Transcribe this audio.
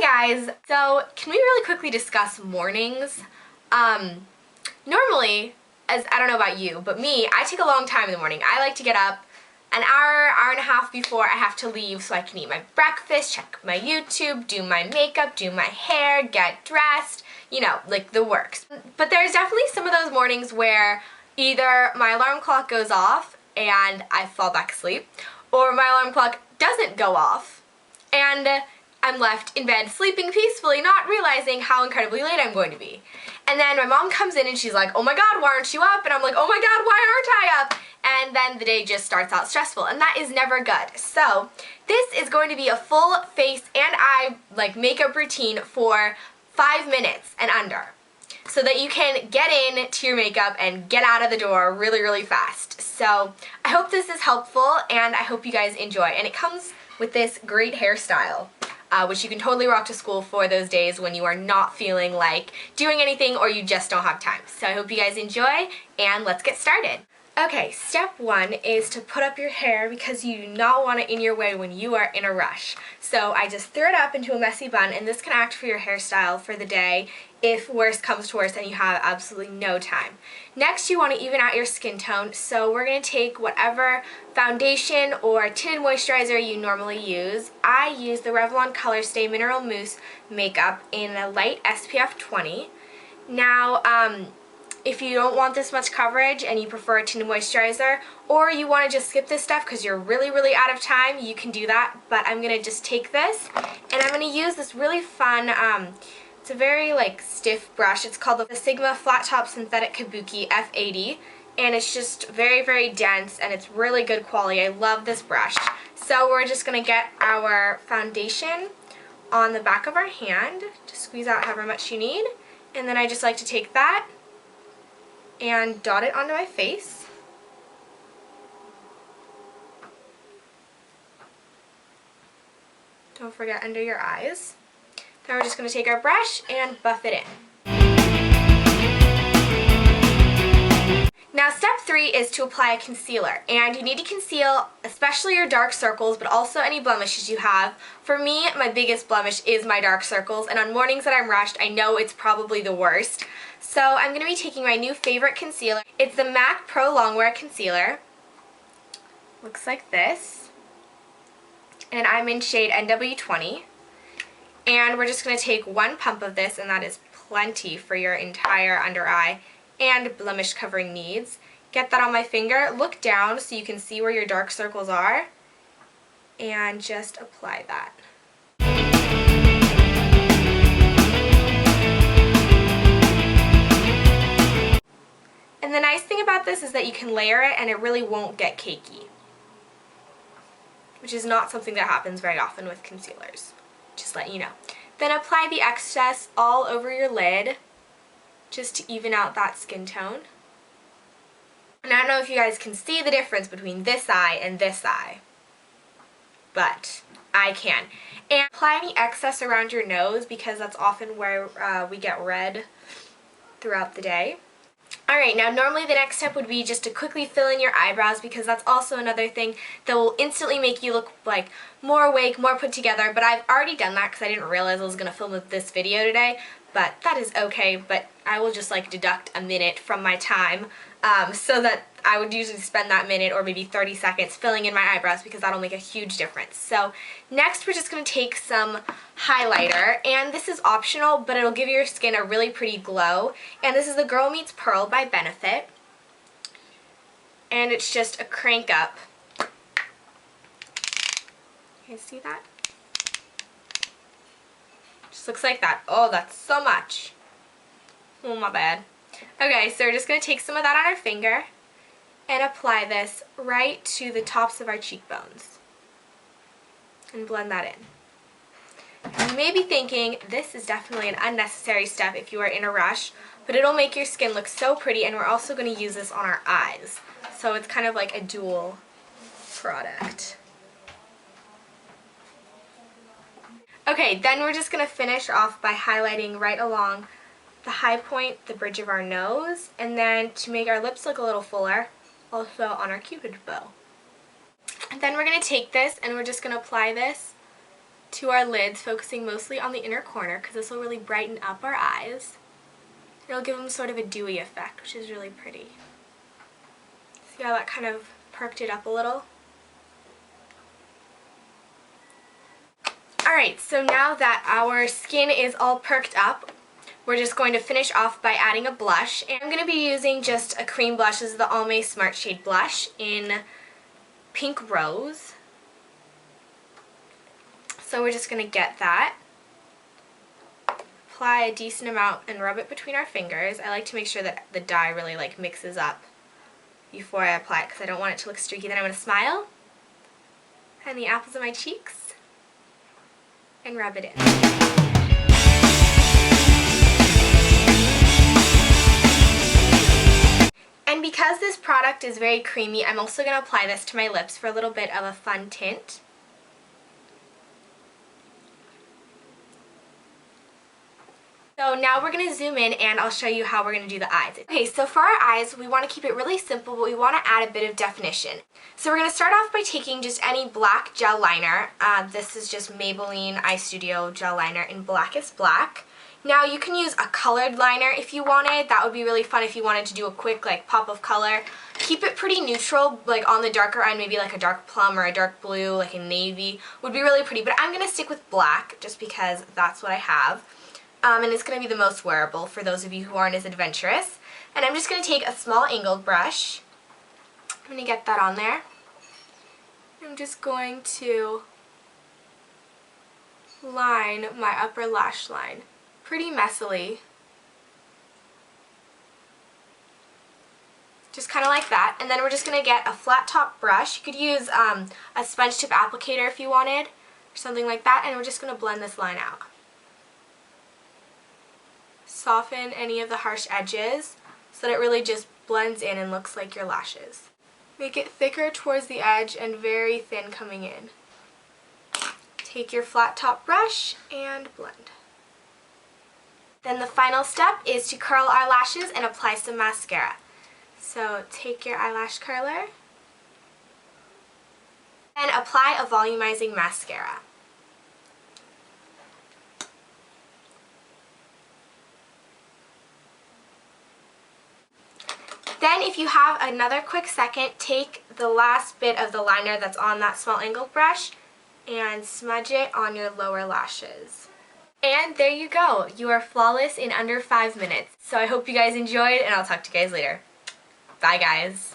guys, so can we really quickly discuss mornings? Normally, as I don't know about you, but me, I take a long time in the morning. I like to get up an hour, hour and a half before I have to leave so I can eat my breakfast, check my YouTube, do my makeup, do my hair, get dressed, you know, like the works. But there's definitely some of those mornings where either my alarm clock goes off and I fall back asleep, or my alarm clock doesn't go off and I'm left in bed sleeping peacefully, not realizing how incredibly late I'm going to be. And then my mom comes in and she's like, oh my god, why aren't you up? And I'm like, oh my god, why aren't I up? And then the day just starts out stressful, and that is never good. So this is going to be a full face and eye makeup routine for 5 minutes and under, so that you can get in to your makeup and get out of the door really, really fast. So I hope this is helpful, and I hope you guys enjoy. And it comes with this great hairstyle, which you can totally rock to school for those days when you are not feeling like doing anything or you just don't have time. So I hope you guys enjoy, and let's get started. Okay, step 1 is to put up your hair because you do not want it in your way when you are in a rush. So I just threw it up into a messy bun, and this can act for your hairstyle for the day if worse comes to worse and you have absolutely no time. Next, you want to even out your skin tone, so we're going to take whatever foundation or tinted moisturizer you normally use. I use the Revlon Color Stay Mineral Mousse makeup in a light SPF 20. Now, if you don't want this much coverage and you prefer a tinted moisturizer, or you want to just skip this stuff because you're really, really out of time, you can do that. But I'm going to just take this, and I'm going to use this really fun, it's a very stiff brush. It's called the Sigma Flat Top Synthetic Kabuki F80, and it's just very, very dense, and it's really good quality. I love this brush. So we're just going to get our foundation on the back of our hand, just squeeze out however much you need, and then I just like to take that and dot it onto my face. Don't forget under your eyes. Then we're just going to take our brush and buff it in. Now step 3 is to apply a concealer, and you need to conceal especially your dark circles, but also any blemishes you have. For me, my biggest blemish is my dark circles, and on mornings that I'm rushed, I know it's probably the worst. So I'm going to be taking my new favorite concealer. It's the MAC Pro Longwear Concealer. Looks like this. And I'm in shade NW20. And we're just going to take 1 pump of this, and that is plenty for your entire under eye and blemish covering needs. Get that on my finger. Look down so you can see where your dark circles are, and just apply that. And the nice thing about this is that you can layer it and it really won't get cakey, which is not something that happens very often with concealers. Just letting you know. Then apply the excess all over your lid just to even out that skin tone. And I don't know if you guys can see the difference between this eye and this eye, but I can. And apply any excess around your nose because that's often where we get red throughout the day. Alright, now normally the next step would be just to quickly fill in your eyebrows, because that's also another thing that will instantly make you look more awake, more put together, but I've already done that because I didn't realize I was going to film this video today, but that is okay. But I will just deduct a minute from my time, so that I would usually spend that minute or maybe 30 seconds filling in my eyebrows, because that'll make a huge difference. So next we're just going to take some highlighter, and this is optional, but it'll give your skin a really pretty glow. And this is the Girl Meets Pearl by Benefit, and it's just a crank up. You guys see that? Just looks like that. Oh, that's so much. Oh, my bad. Okay, so we're just going to take some of that on our finger and apply this right to the tops of our cheekbones and blend that in. And you may be thinking, this is definitely an unnecessary step if you are in a rush, but it'll make your skin look so pretty, and we're also going to use this on our eyes. So it's kind of like a dual product. Okay, then we're just going to finish off by highlighting right along the high point, the bridge of our nose, and then to make our lips look a little fuller, also on our cupid bow. And then we're going to take this and we're just going to apply this to our lids, focusing mostly on the inner corner because this will really brighten up our eyes. It'll give them sort of a dewy effect, which is really pretty. See how that kind of perked it up a little? Alright, so now that our skin is all perked up, we're just going to finish off by adding a blush. And I'm going to be using just a cream blush. This is the Almay Smart Shade Blush in Pink Rose. So we're just going to get that, apply a decent amount, and rub it between our fingers. I like to make sure that the dye really like mixes up before I apply it because I don't want it to look streaky. Then I'm going to smile, and the apples of my cheeks, and rub it in. And because this product is very creamy, I'm also going to apply this to my lips for a little bit of a fun tint. So now we're going to zoom in and I'll show you how we're going to do the eyes. Okay, so for our eyes, we want to keep it really simple, but we want to add a bit of definition. So we're going to start off by taking just any black gel liner. This is just Maybelline Eye Studio gel liner in Blackest Black. Now you can use a colored liner if you wanted. That would be really fun if you wanted to do a quick like pop of color. Keep it pretty neutral, like on the darker end, maybe like a dark plum or a dark blue, like a navy would be really pretty. But I'm going to stick with black just because that's what I have. And it's going to be the most wearable for those of you who aren't as adventurous. And I'm just going to take a small angled brush. I'm going to get that on there. I'm just going to line my upper lash line pretty messily. Just kind of like that. And then we're just going to get a flat top brush. You could use a sponge tip applicator if you wanted, or something like that. And we're just going to blend this line out. Soften any of the harsh edges so that it really just blends in and looks like your lashes. Make it thicker towards the edge and very thin coming in. Take your flat top brush and blend. Then the final step is to curl our lashes and apply some mascara. So take your eyelash curler and apply a volumizing mascara. Then if you have another quick second, take the last bit of the liner that's on that small angled brush and smudge it on your lower lashes. And there you go. You are flawless in under 5 minutes. So I hope you guys enjoyed, and I'll talk to you guys later. Bye guys.